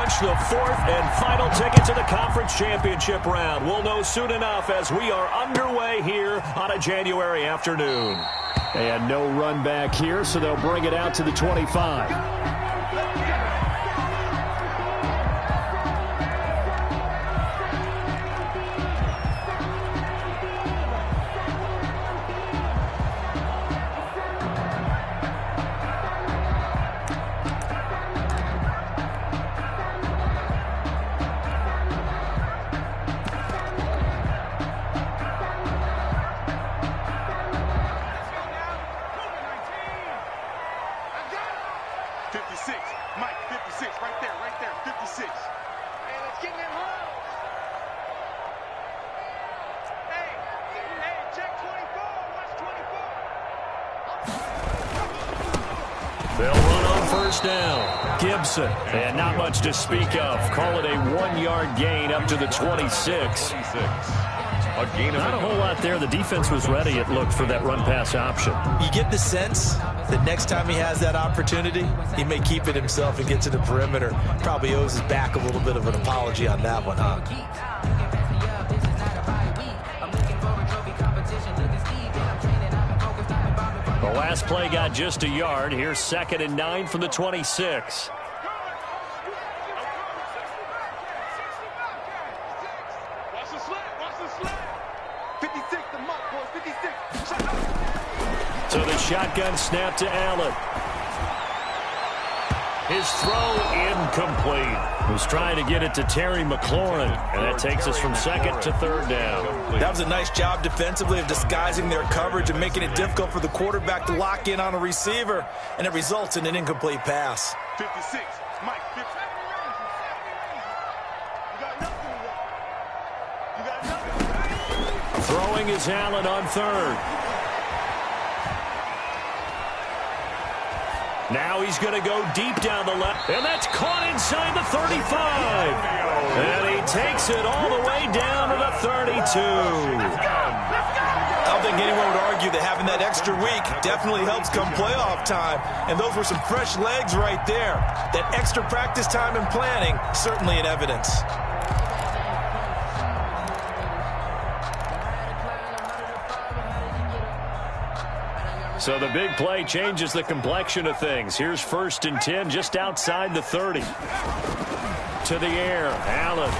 punch the fourth and final ticket to the conference championship round. We'll know soon enough as we are underway here on a January afternoon. And no run back here, so they'll bring it out to the 25. They'll run on first down. Gibson, and not much to speak of. Call it a 1-yard gain up to the 26. Not a whole lot there. The defense was ready, it looked, for that run-pass option. You get the sense that next time he has that opportunity, he may keep it himself and get to the perimeter. Probably owes his back a little bit of an apology on that one, huh? The last play got just a yard. Here's 2nd and 9 from the 26. So the shotgun snap to Allen. His throw incomplete. Was trying to get it to Terry McLaurin, and that takes us from 2nd to 3rd down. That was a nice job defensively of disguising their coverage and making it difficult for the quarterback to lock in on a receiver, and it results in an incomplete pass. 56, Mike, 50. You got nothing. Throwing is Allen on 3rd. Now he's going to go deep down the left, and that's caught inside the 35. And he takes it all the way down to the 32. I don't think anyone would argue that having that extra week definitely helps come playoff time. And those were some fresh legs right there. That extra practice time and planning, certainly in evidence. So the big play changes the complexion of things. Here's 1st and 10 just outside the 30. To the air, Allen.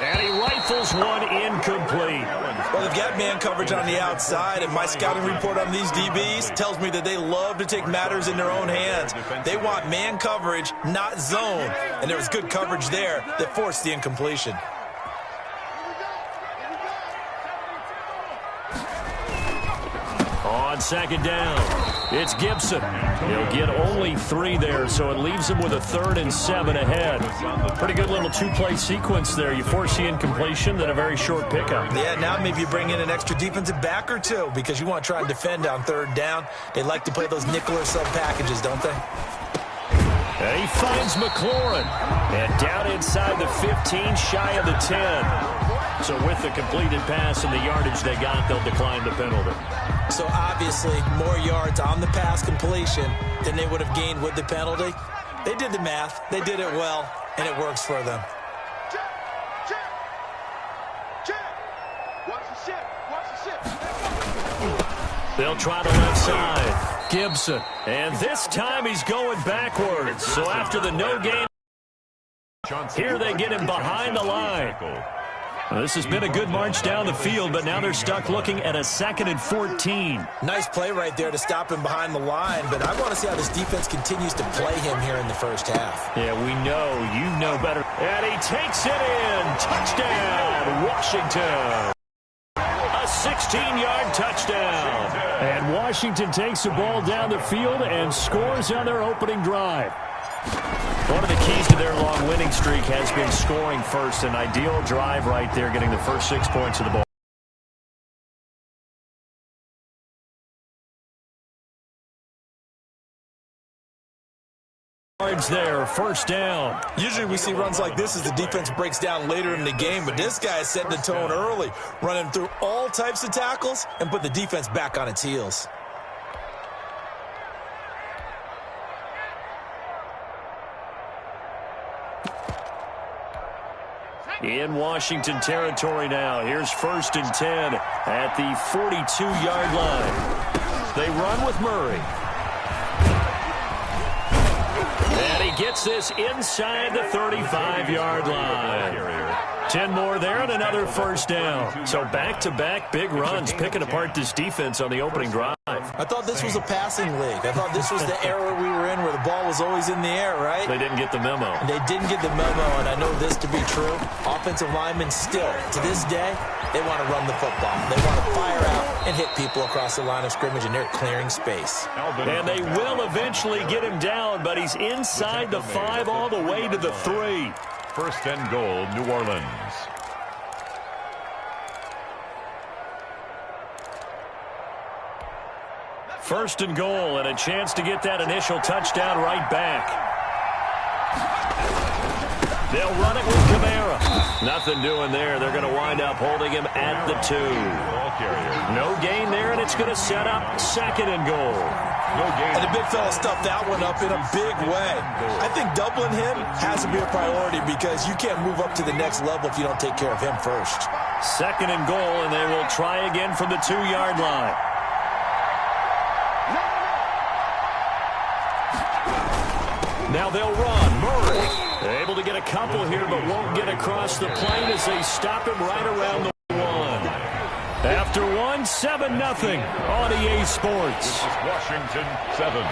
And he rifles one incomplete. Well, they've got man coverage on the outside, and my scouting report on these DBs tells me that they love to take matters in their own hands. They want man coverage, not zone. And there was good coverage there that forced the incompletion. On 2nd down, it's Gibson. He'll get only 3 there, so it leaves him with a 3rd and 7 ahead. Pretty good little 2-play sequence there. You force the incompletion, then a very short pickup. Yeah, now maybe you bring in an extra defensive back or two because you want to try and defend on 3rd down. They like to play those nickel or sub packages, don't they? And he finds McLaurin. And down inside the 15, shy of the 10. So with the completed pass and the yardage they got, they'll decline the penalty. So obviously more yards on the pass completion than they would have gained with the penalty. They did the math. They did it well, and it works for them. Watch the ship. Watch the ship. They'll try the left side. Gibson. And this time he's going backwards. So after the no gain, here they get him behind the line. Well, this has been a good march down the field, but now they're stuck looking at a 2nd and 14. Nice play right there to stop him behind the line, but I want to see how this defense continues to play him here in the first half. Yeah, we know. You know better. And he takes it in. Touchdown, Washington. A 16-yard touchdown. And Washington takes the ball down the field and scores on their opening drive. One of the keys to their long winning streak has been scoring first. An ideal drive right there, getting the first 6 points of the ball. Yards there, 1st down. Usually we see runs like this as the defense breaks down later in the game, but this guy is setting the tone early, running through all types of tackles and put the defense back on its heels. In Washington territory now. Here's 1st and 10 at the 42-yard line. They run with Murray. And he gets this inside the 35-yard line. 10 more there and another 1st down. So back-to-back big runs picking apart this defense on the opening drive. I thought this was a passing league. I thought this was the era we were in where the ball was always in the air, right? They didn't get the memo. They didn't get the memo, and I know this to be true. Offensive linemen still, to this day, they want to run the football. They want to fire out and hit people across the line of scrimmage, and they're clearing space. And they will eventually get him down, but he's inside the 5 all the way to the 3. 1st and goal, New Orleans. First and goal, and a chance to get that initial touchdown right back. They'll run it with Kamara. Nothing doing there. They're going to wind up holding him at the 2. No gain there, and it's going to set up 2nd and goal. And the big fella stuffed that one up in a big way. I think doubling him has to be a priority because you can't move up to the next level if you don't take care of him first. 2nd and goal, and they will try again from the 2-yard line. Now they'll run. Murray able to get a couple here, but won't get across the plane as they stop him right around the 1. After 1, 7-0 on EA Sports. This is Washington 7,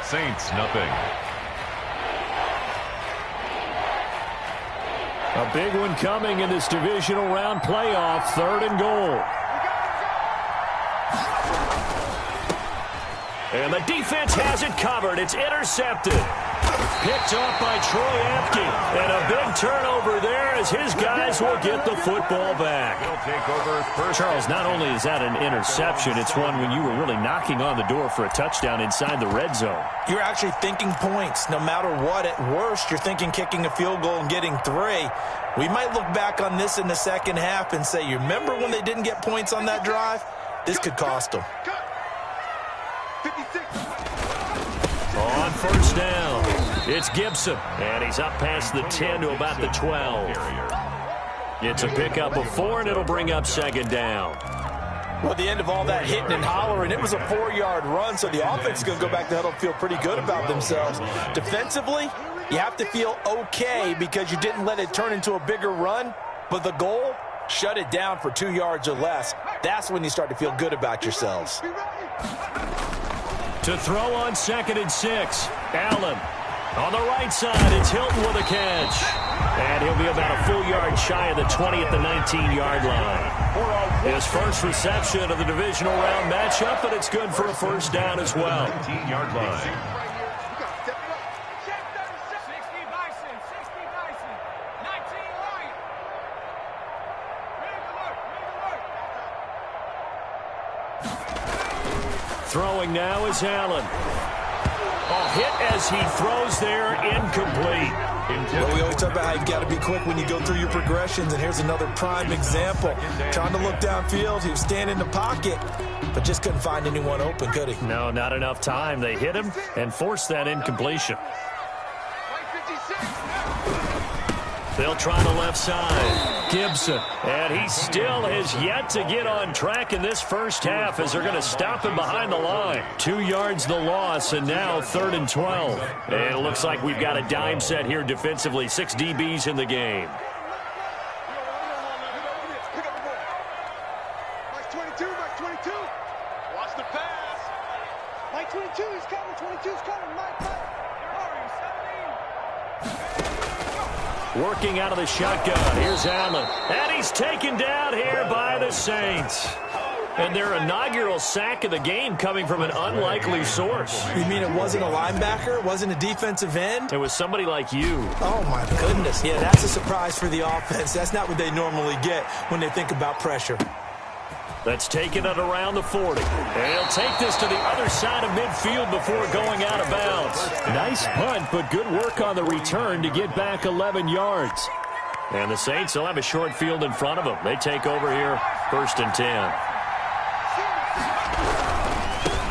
Saints nothing. A big one coming in this divisional round playoff. 3rd and goal. And the defense has it covered. It's intercepted. Picked off by Troy Apke. And a big turnover there as his guys will get the football back. Charles, not only is that an interception, it's one when you were really knocking on the door for a touchdown inside the red zone. You're actually thinking points. No matter what, at worst, you're thinking kicking a field goal and getting 3. We might look back on this in the second half and say, you remember when they didn't get points on that drive? This could cost them. 56. On 1st down, it's Gibson, and he's up past the 10 to about the 12. It's a pickup of 4, and it'll bring up 2nd down. Well, at the end of all that hitting and hollering, it was a 4-yard run, so the offense is going to go back to huddle and feel pretty good about themselves. Defensively, you have to feel okay because you didn't let it turn into a bigger run, but the goal, shut it down for 2 yards or less. That's when you start to feel good about yourselves. To throw on 2nd and 6, Allen. On the right side, it's Hilton with a catch. And he'll be about a full yard shy of the 20 at the 19-yard line. His first reception of the divisional round matchup, but it's good for a 1st down as well. 19-yard line. Throwing now is Allen. A hit as he throws there, incomplete. Well, we always talk about how you've got to be quick when you go through your progressions, and here's another prime example. Trying to look downfield, he was standing in the pocket, but just couldn't find anyone open, could he? No, not enough time. They hit him and forced that incompletion. They'll try the left side. Gibson. And he still has yet to get on track in this first half as they're going to stop him behind the line. 2 yards the loss, and now 3rd and 12. And it looks like we've got a dime set here defensively. 6 DBs in the game. Mike 22, Mike 22. Watch the pass. Mike 22, he's coming. 22's coming. Mike. Working out of the shotgun. Here's Allen. And he's taken down here by the Saints. And their inaugural sack of the game coming from an unlikely source. You mean it wasn't a linebacker? It wasn't a defensive end? It was somebody like you. Oh, my goodness. Yeah, that's a surprise for the offense. That's not what they normally get when they think about pressure. That's taken it around the 40. And he'll take this to the other side of midfield before going out of bounds. Nice punt, but good work on the return to get back 11 yards. And the Saints will have a short field in front of them. They take over here, 1st and 10.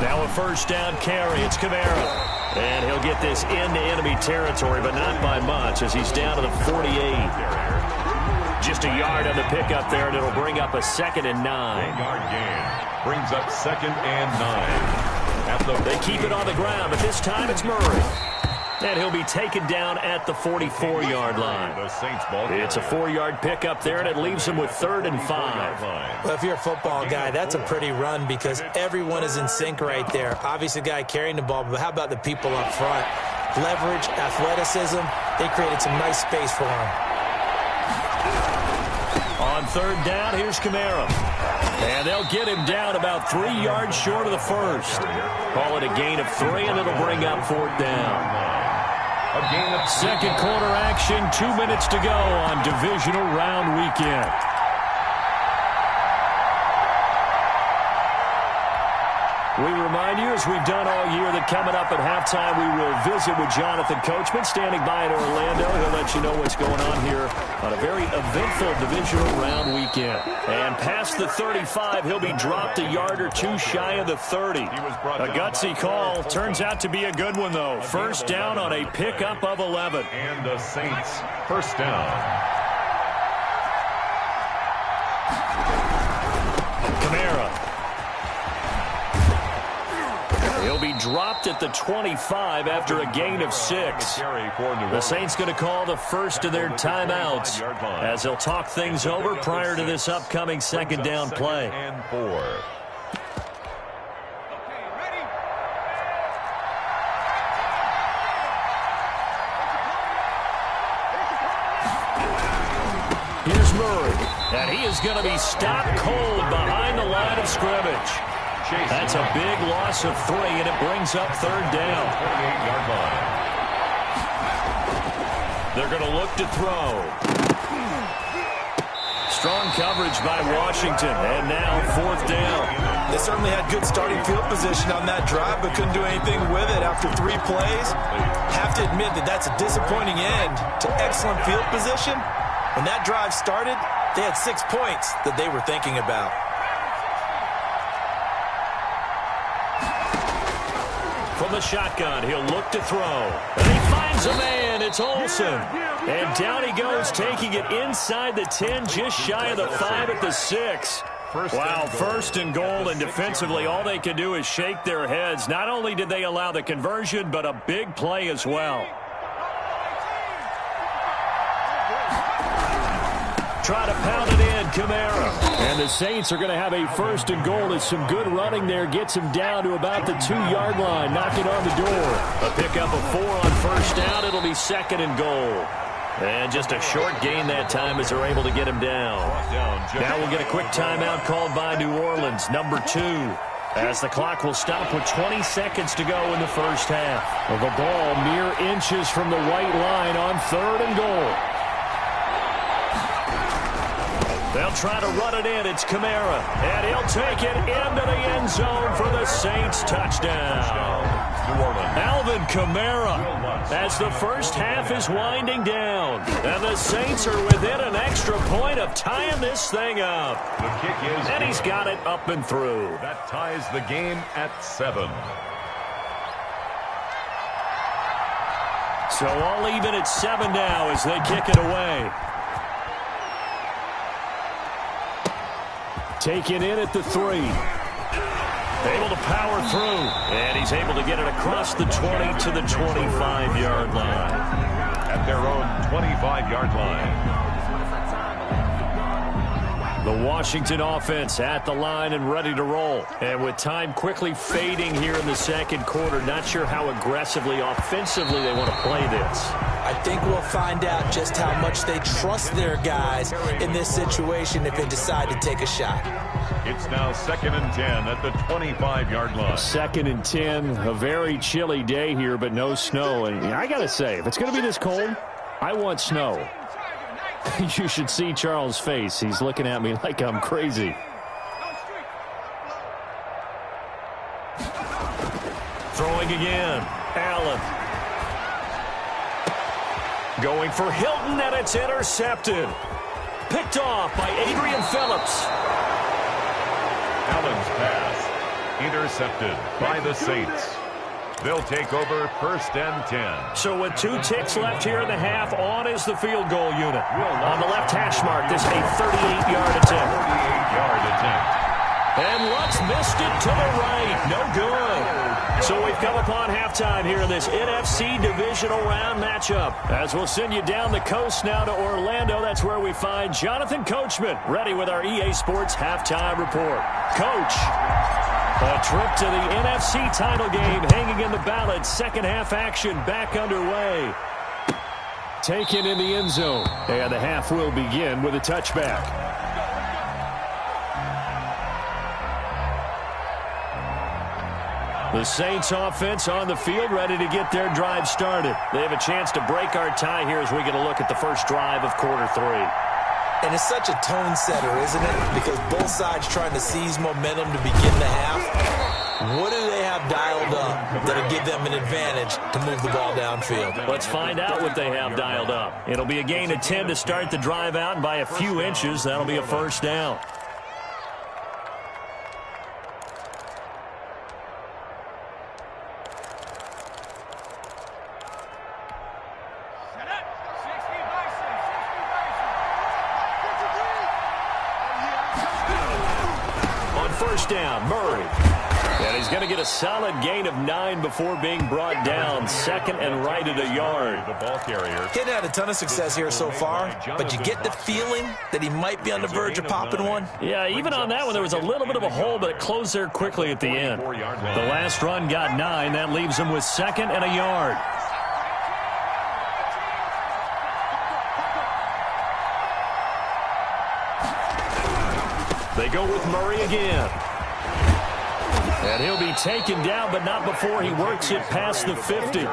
Now a 1st down carry. It's Kamara. And he'll get this into enemy territory, but not by much as he's down to the 48. just a yard on the pickup there, and it'll bring up a 2nd and 9. 1-yard gain brings up 2nd and 9. They keep it on the ground, but this time it's Murray. And he'll be taken down at the 44-yard line. It's a 4-yard pickup there, and it leaves him with 3rd and 5. Well, if you're a football guy, that's a pretty run because everyone is in sync right there. Obviously, the guy carrying the ball, but how about the people up front? Leverage, athleticism, they created some nice space for him. On 3rd down, here's Kamara. And they'll get him down about 3 yards short of the first. Call it a gain of 3, and it'll bring up 4th down. Second quarter action, 2 minutes to go on divisional round weekend. We remind you, as we've done all year, that coming up at halftime, we will visit with Jonathan Coachman, standing by in Orlando. He'll let you know what's going on here on a very eventful divisional round weekend. And past the 35, he'll be dropped a yard or 2 shy of the 30. A gutsy call. Turns out to be a good one, though. First down on a pickup of 11. And the Saints, first down. Kamara. He'll be dropped at the 25 after a gain of 6. The Saints going to call the first of their timeouts as they'll talk things over prior to this upcoming 2nd down play. And 4. Here's Murray, and he is going to be stopped cold behind the line of scrimmage. That's a big loss of 3, and it brings up 3rd down. 28-yard line. They're going to look to throw. Strong coverage by Washington, and now 4th down. They certainly had good starting field position on that drive, but couldn't do anything with it after 3 plays. Have to admit that that's a disappointing end to excellent field position. When that drive started, they had 6 points that they were thinking about. From the shotgun, he'll look to throw. And he finds a man. It's Olsen. And down he goes, taking it inside the 10, just shy of the 5 at the 6. Wow, 1st and goal, and defensively all they can do is shake their heads. Not only did they allow the conversion, but a big play as well. Try to pound it in, Kamara. And the Saints are going to have a 1st and goal as some good running there gets him down to about the 2-yard line, knocking on the door. A pickup of 4 on 1st down. It'll be 2nd and goal. And just a short gain that time as they're able to get him down. Now we'll get a quick timeout called by New Orleans, number 2. As the clock will stop with 20 seconds to go in the first half. Well, the ball mere inches from the white line on 3rd and goal. They'll try to run it in. It's Kamara. And he'll take it into the end zone for the Saints touchdown. Alvin Kamara as the first half is winding down. And the Saints are within an extra point of tying this thing up. The kick is and he's got it up and through. That ties the game at 7. So all even at 7 now as they kick it away. Taken in at the 3. Able to power through. And he's able to get it across the 20 to the 25-yard line. At their own 25-yard line. The Washington offense at the line and ready to roll. And with time quickly fading here in the second quarter, not sure how aggressively, offensively they want to play this. I think we'll find out just how much they trust their guys in this situation if they decide to take a shot. It's now 2nd and 10 at the 25-yard line. 2nd and 10, a very chilly day here, but no snow. And I got to say, if it's going to be this cold, I want snow. You should see Charles' face. He's looking at me like I'm crazy. Throwing again. Allen. Going for Hilton, and it's intercepted. Picked off by Adrian Phillips. Allen's pass intercepted by the Saints. They'll take over 1st and 10. So with 2 ticks left here in the half, on is the field goal unit. On the left hash mark, this is a 38-yard attempt. 38-yard attempt. And Lutz missed it to the right. No good. So we've come upon halftime here in this NFC divisional round matchup. As we'll send you down the coast now to Orlando, that's where we find Jonathan Coachman, ready with our EA Sports halftime report. Coach, a trip to the NFC title game hanging in the balance. Second half action back underway. Taken in the end zone. And the half will begin with a touchback. The Saints offense on the field, ready to get their drive started. They have a chance to break our tie here as we get a look at the first drive of quarter 3. And it's such a tone setter, isn't it? Because both sides trying to seize momentum to begin the half. What do they have dialed up that'll give them an advantage to move the ball downfield? Let's find out what they have dialed up. It'll be a gain of 10 to start the drive out, and by a few inches, that'll be a first down. First down, Murray. And he's going to get a solid gain of 9 before being brought down. Second and right at a yard. The ball carrier. He's had a ton of success here so far, but you get the feeling that he might be on the verge of popping one. Yeah, even on that one, there was a little bit of a hole, but it closed there quickly at the end. The last run got 9. That leaves him with second and a yard. They go with Murray again. And he'll be taken down, but not before he works it past the 50.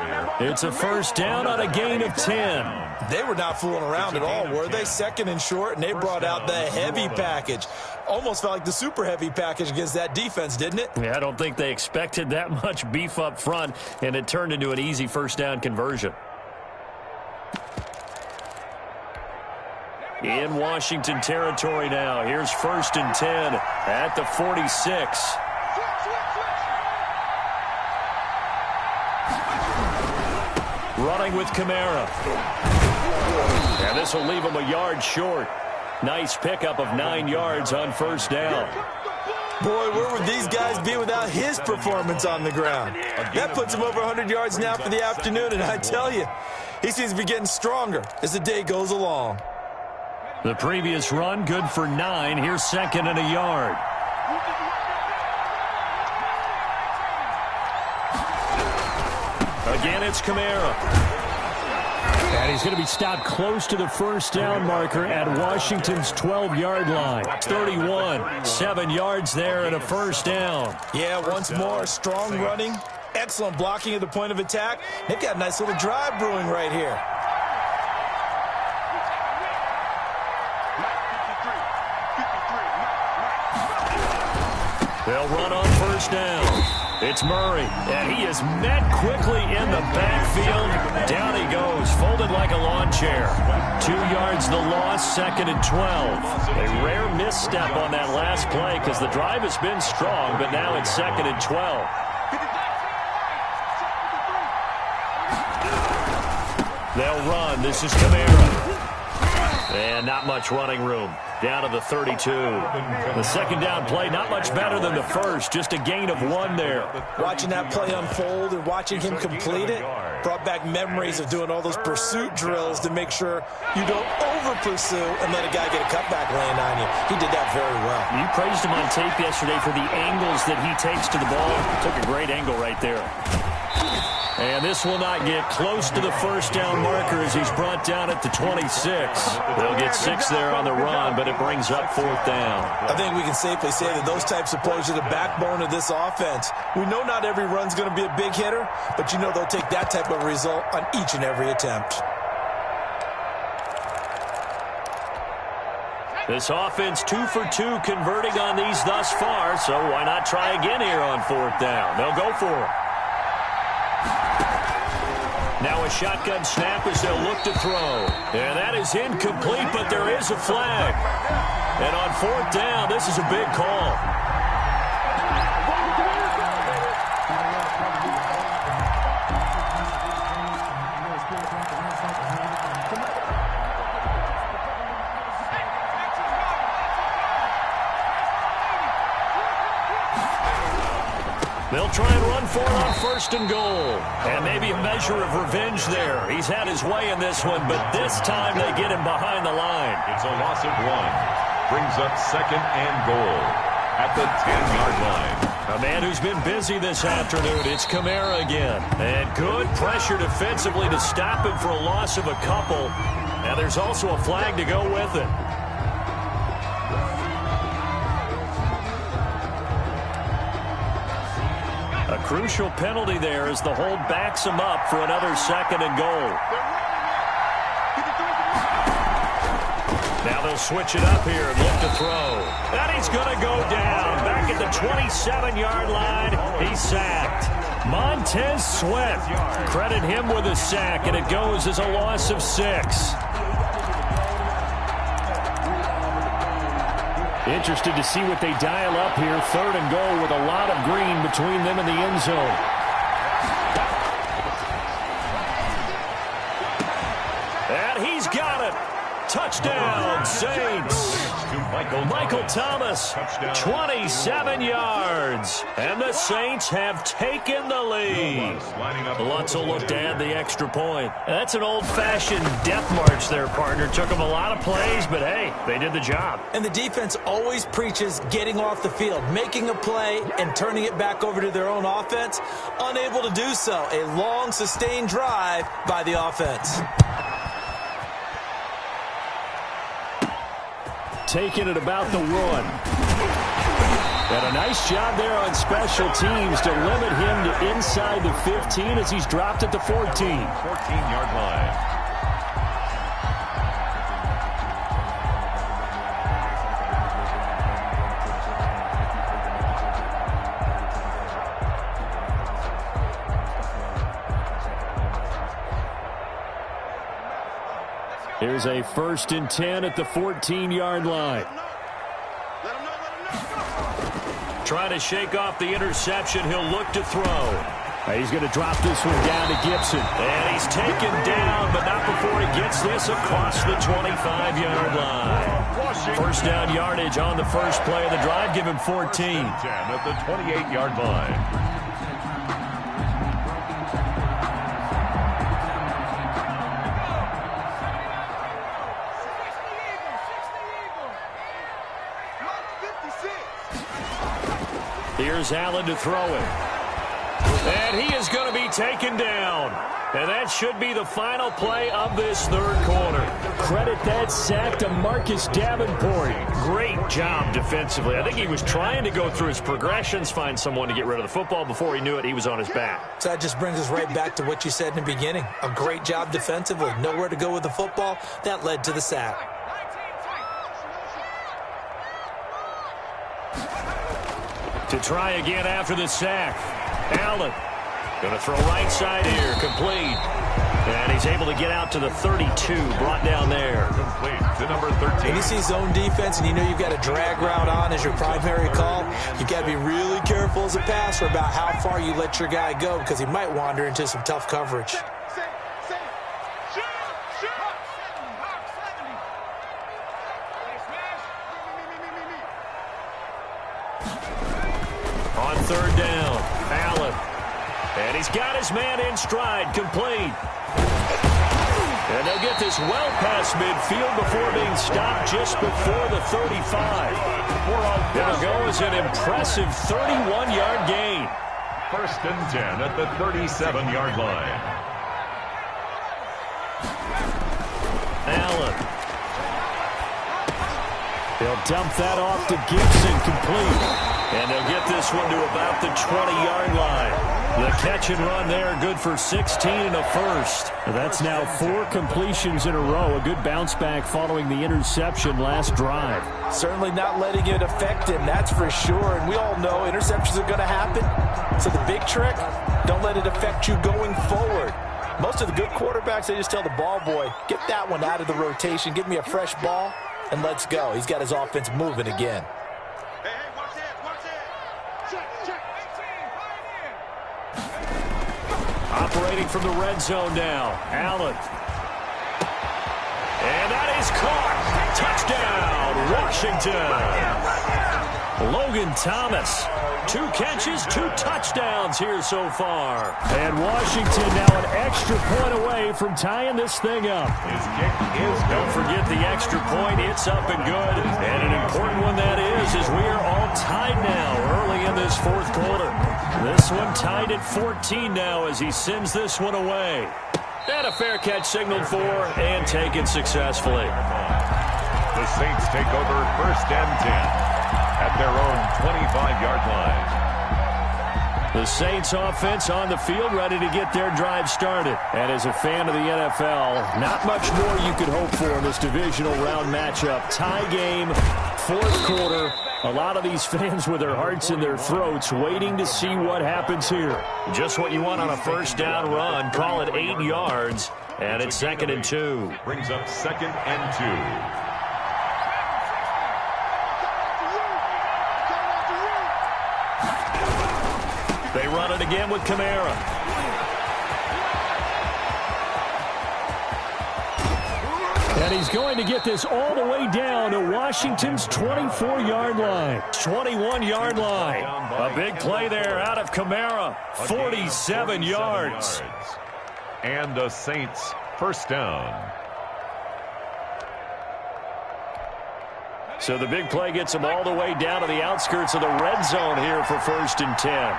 It's a first down on a gain of 10. They were not fooling around at all, were they? Second and short, and they brought out the heavy package. Almost felt like the super heavy package against that defense, didn't it? Yeah, I don't think they expected that much beef up front, and it turned into an easy first down conversion. In Washington territory now. Here's 1st and 10 at the 46. Running with Kamara. And this will leave him a yard short. Nice pickup of 9 yards on first down. Boy, where would these guys be without his performance on the ground? That puts him over 100 yards now for the afternoon, and I tell you, he seems to be getting stronger as the day goes along. The previous run, good for 9. Here's second and a yard. Again, it's Kamara. And he's going to be stopped close to the first down marker at Washington's 12-yard line. 31, 7 yards there and a first down. Yeah, once more, strong running, excellent blocking at the point of attack. They've got a nice little drive brewing right here. They'll run on first down. It's Murray, and he is met quickly in the backfield. Down he goes, folded like a lawn chair. 2 yards the loss, second and 12. A rare misstep on that last play because the drive has been strong, but now it's second and 12. They'll run. This is Kamara. And not much running room. Down to the 32. The second down play, not much better than the first. Just a gain of 1 there. Watching that play unfold and watching him complete it brought back memories of doing all those pursuit drills to make sure you don't over-pursue and let a guy get a cutback land on you. He did that very well. You praised him on tape yesterday for the angles that he takes to the ball. Took a great angle right there. And this will not get close to the first down marker as he's brought down at the 26. They'll get 6 there on the run, but it brings up 4th down. I think we can safely say that those types of plays are the backbone of this offense. We know not every run's going to be a big hitter, but you know they'll take that type of result on each and every attempt. This offense 2 for 2 converting on these thus far, so why not try again here on 4th down? They'll go for it. Now a shotgun snap as they'll look to throw. And that is incomplete, but there is a flag. And on 4th down, this is a big call. They'll try and run for it on 1st and goal. And maybe a measure of revenge there. He's had his way in this one, but this time they get him behind the line. It's a loss of 1. Brings up 2nd and goal at the 10-yard line. A man who's been busy this afternoon. It's Kamara again. And good pressure defensively to stop him for a loss of a couple. And there's also a flag to go with it. A crucial penalty there as the hold backs him up for another 2nd and goal. Now they'll switch it up here and look to throw. And he's going to go down. Back at the 27-yard line, he's sacked. Montez Sweat. Credit him with a sack, and it goes as a loss of 6. Interested to see what they dial up here. 3rd and goal with a lot of green between them and the end zone. And he's got it. Touchdown, Saints. Michael Thomas, 27 yards. And the Saints have taken the lead. Lutz will look to add the extra point. That's an old-fashioned death march there, partner. Took them a lot of plays, but hey, they did the job. And the defense always preaches getting off the field, making a play, and turning it back over to their own offense. Unable to do so. A long, sustained drive by the offense. Taking it about the 1. And a nice job there on special teams to limit him to inside the 15 as he's dropped at the 14. 14-yard line. Here's a 1st and 10 at the 14-yard line. Trying to shake off the interception. He'll look to throw. He's going to drop this one down to Gibson. And he's taken down, but not before he gets this across the 25-yard line. First down yardage on the first play of the drive. Give him 14. 10 at the 28-yard line. Here's Allen to throw it. And he is going to be taken down. And that should be the final play of this 3rd quarter. Credit that sack to Marcus Davenport. Great job defensively. I think he was trying to go through his progressions, find someone to get rid of the football. Before he knew it, he was on his back. So that just brings us right back to what you said in the beginning. A great job defensively. Nowhere to go with the football. That led to the sack. To try again after the sack. Allen going to throw right side here. Complete. And he's able to get out to the 32. Brought down there. Complete to number 13. When you see zone defense and you know you've got a drag route on as your primary call, you've got to be really careful as a passer about how far you let your guy go because he might wander into some tough coverage. On 3rd down, Allen. And he's got his man in stride, complete. And they'll get this well past midfield before being stopped just before the 35. It'll go as an impressive 31-yard gain. 1st and 10 at the 37-yard line. Allen. They'll dump that off to Gibson, complete. And they'll get this one to about the 20-yard line. The catch and run there, good for 16 and a first. That's now 4 completions in a row. A good bounce back following the interception last drive. Certainly not letting it affect him, that's for sure. And we all know interceptions are going to happen. So the big trick, don't let it affect you going forward. Most of the good quarterbacks, they just tell the ball boy, get that one out of the rotation, give me a fresh ball, and let's go. He's got his offense moving again. Operating from the red zone now, Allen. And that is caught. Touchdown, Washington. Logan Thomas, 2 catches, 2 touchdowns here so far. And Washington now an extra point away from tying this thing up. His kick is good. Don't forget the extra point. It's up and good. And an important one that is, as we are all tied now early in this fourth quarter. This one tied at 14 now as he sends this one away. And a fair catch signaled for and taken successfully. The Saints take over 1st and 10 at their own 25-yard line. The Saints offense on the field ready to get their drive started. And as a fan of the NFL, not much more you could hope for in this divisional round matchup. Tie game, 4th quarter. A lot of these fans with their hearts in their throats waiting to see what happens here. Just what you want on a 1st down run. Call it 8 yards. And it's 2nd and 2. Brings up 2nd and 2. They run it again with Kamara. And he's going to get this all the way down to Washington's 24-yard line. 21-yard line. A big play there out of Kamara. 47 yards. And the Saints 1st down. So the big play gets them all the way down to the outskirts of the red zone here for 1st and 10.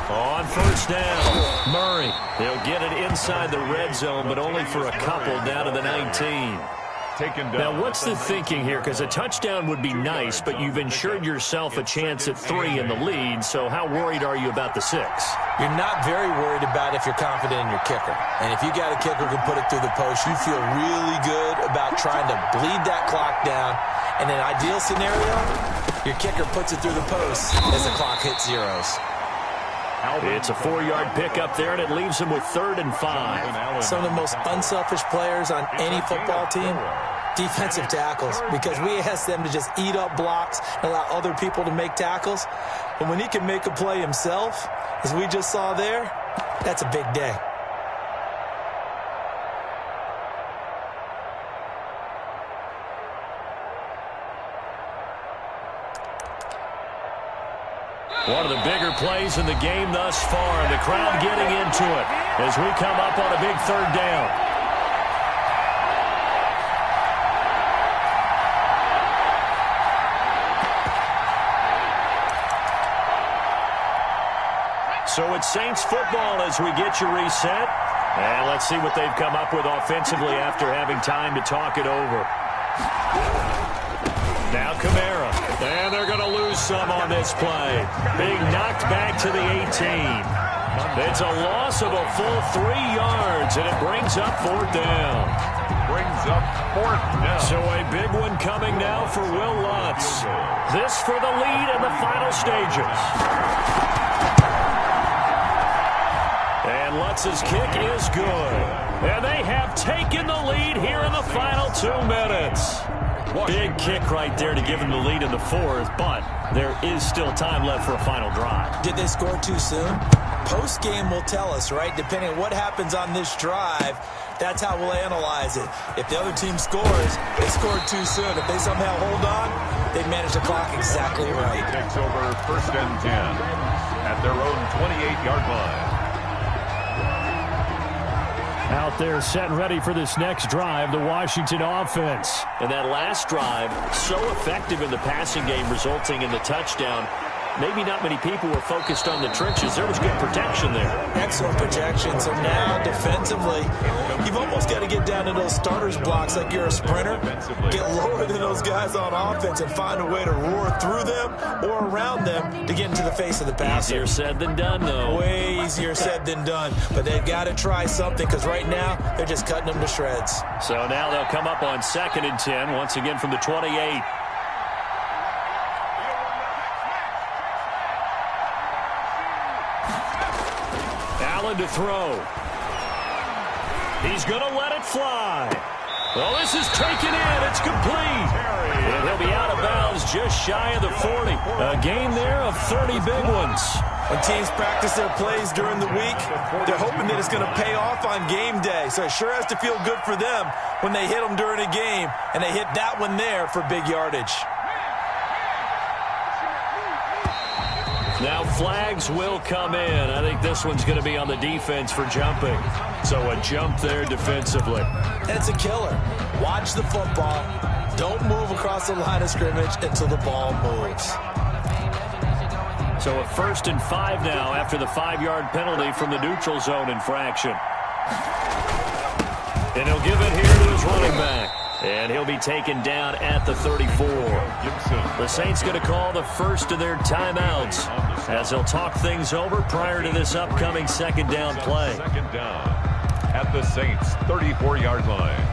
On 1st down, Murray. He'll get it inside the red zone, but only for a couple down to the 19. Now, what's the thinking here? Because a touchdown would be nice, but you've ensured yourself a chance at 3 in the lead, so how worried are you about the 6? You're not very worried about if you're confident in your kicker. And if you got a kicker who can put it through the post, you feel really good about trying to bleed that clock down. In an ideal scenario, your kicker puts it through the post as the clock hits zeros. It's a 4-yard pickup there, and it leaves them with 3rd and 5. Some of the most unselfish players on any football team, defensive tackles, because we ask them to just eat up blocks and allow other people to make tackles. But when he can make a play himself, as we just saw there, that's a big day. One of the bigger plays in the game thus far. The crowd getting into it as we come up on a big 3rd down. So it's Saints football as we get you reset. And let's see what they've come up with offensively after having time to talk it over. Now Kamara. And they're going to lose some on this play. Being knocked back to the 18. It's a loss of a full 3 yards, and it brings up 4th down. Brings up 4th down. So a big one coming now for Will Lutz. This for the lead in the final stages. And Lutz's kick is good. And they have taken the lead here in the final 2 minutes. Big kick right there to give them the lead in the 4th, but there is still time left for a final drive. Did they score too soon? Post-game will tell us, right? Depending on what happens on this drive, that's how we'll analyze it. If the other team scores, they scored too soon. If they somehow hold on, they manage the clock exactly right. Takes over 1st and 10 at their own 28-yard line. Out there set and ready for this next drive, the Washington offense. And that last drive, so effective in the passing game, resulting in the touchdown. Maybe not many people were focused on the trenches. There was good protection there. Excellent protection. So now, defensively, you've almost got to get down to those starters blocks like you're a sprinter. Get lower than those guys on offense and find a way to roar through them or around them to get into the face of the passer. Easier said than done, though. Way easier said than done. But they've got to try something because right now, they're just cutting them to shreds. So now they'll come up on 2nd and 10, once again from the 28. To throw. He's going to let it fly. Well, this is taken in. It's complete. And he'll be out of bounds just shy of the 40. A gain there of 30 big ones. When teams practice their plays during the week, they're hoping that it's going to pay off on game day. So it sure has to feel good for them when they hit them during a game, and they hit that one there for big yardage. Now flags will come in. I think this one's going to be on the defense for jumping. So a jump there defensively. And it's a killer. Watch the football. Don't move across the line of scrimmage until the ball moves. So a 1st and 5 now after the 5-yard penalty from the neutral zone infraction. And he'll give it here to his running back. And he'll be taken down at the 34. The Saints going to call the first of their timeouts as they'll talk things over prior to this upcoming second down play. Second down at the Saints' 34-yard line.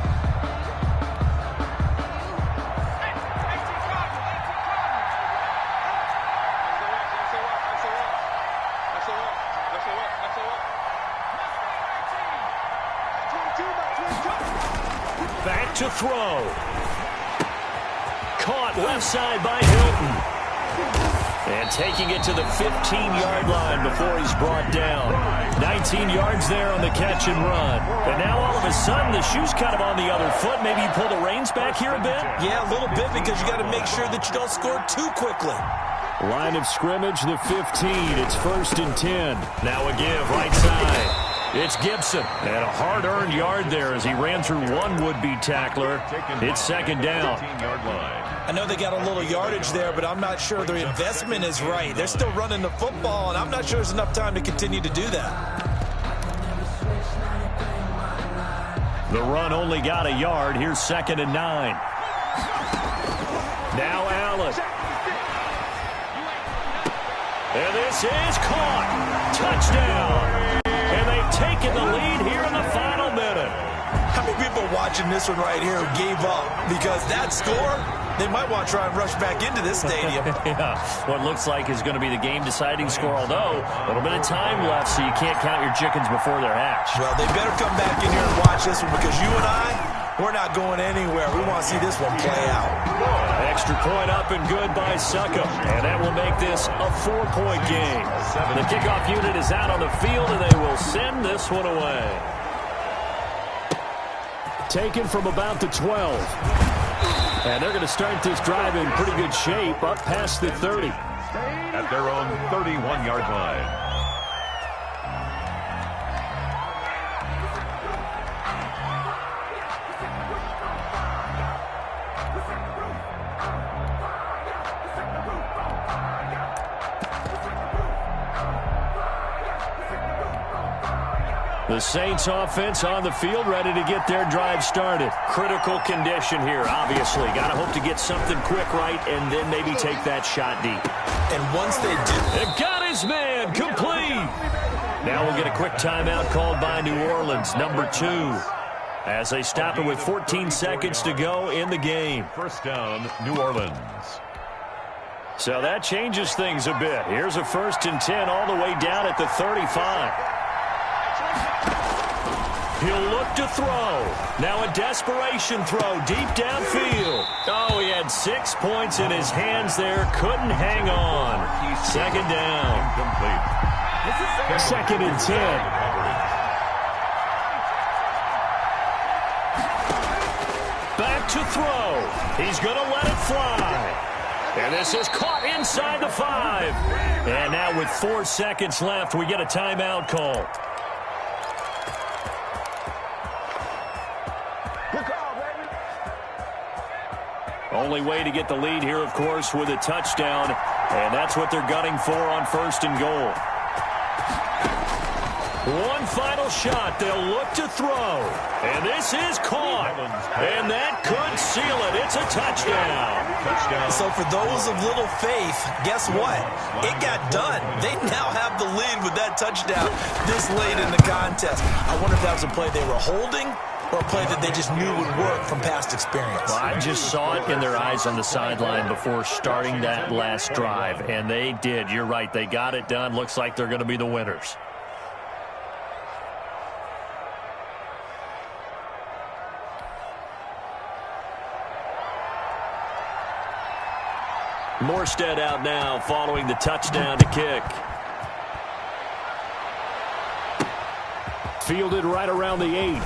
Back to throw. Caught left side by Hilton. And taking it to the 15-yard line before he's brought down. 19 yards there on the catch and run. And now all of a sudden the shoe's kind of on the other foot. Maybe you pull the reins back here a bit? Yeah, a little bit because you got to make sure that you don't score too quickly. Line of scrimmage, the 15. It's 1st and 10. Now a give right side. It's Gibson, and a hard-earned yard there as he ran through one would-be tackler. It's second down. I know they got a little yardage there, but I'm not sure their investment is right. They're still running the football, and I'm not sure there's enough time to continue to do that. The run only got a yard. Here's 2nd and 9. Now Allen. And this is caught. Touchdown. And they've taken the lead here in the final minute. How many people watching this one right here who gave up? Because that score, they might want to try and rush back into this stadium. Yeah, what looks like is going to be the game-deciding score, although a little bit of time left, so you can't count your chickens before they're hatched. Well, they better come back in here and watch this one because you and we're not going anywhere. We want to see this one play out. Extra point up and good by Suckup. And that will make this a 4-point game. The kickoff unit is out on the field, and they will send this one away. Taken from about the 12. And they're going to start this drive in pretty good shape, up past the 30. At their own 31-yard line. The Saints offense on the field, ready to get their drive started. Critical condition here, obviously. Got to hope to get something quick right and then maybe take that shot deep. And once they do... They've got his man, complete. Now we'll get a quick timeout called by New Orleans, number 2. As they stop it with 14 seconds to go in the game. First down, New Orleans. So that changes things a bit. Here's a 1st and 10 all the way down at the 35. He'll look to throw. Now a desperation throw deep downfield. Oh, he had 6 points in his hands there. Couldn't hang on. Second down. Incomplete. 2nd and 10. Back to throw. He's going to let it fly. And this is caught inside the 5. And now with 4 seconds left, we get a timeout call. Only way to get the lead here, of course, with a touchdown. And that's what they're gunning for on 1st and goal. One final shot. They'll look to throw. And this is caught. And that could seal it. It's a touchdown. So for those of little faith, guess what? It got done. They now have the lead with that touchdown this late in the contest. I wonder if that was a play they were holding or a play that they just knew would work from past experience. Well, I just saw it in their eyes on the sideline before starting that last drive, and they did. You're right. They got it done. Looks like they're going to be the winners. Morstead out now following the touchdown to kick. Fielded right around the 8.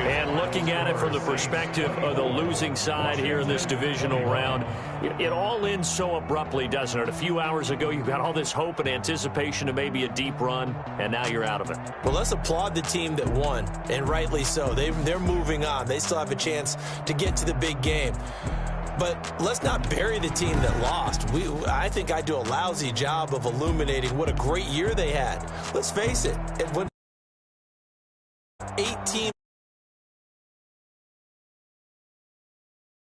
And looking at it from the perspective of the losing side here in this divisional round, it all ends so abruptly, doesn't it? A few hours ago, you got all this hope and anticipation of maybe a deep run, and now you're out of it. Well, let's applaud the team that won, and rightly so. They're moving on. They still have a chance to get to the big game. But let's not bury the team that lost. I think I do a lousy job of illuminating what a great year they had. Let's face it, when 8 teams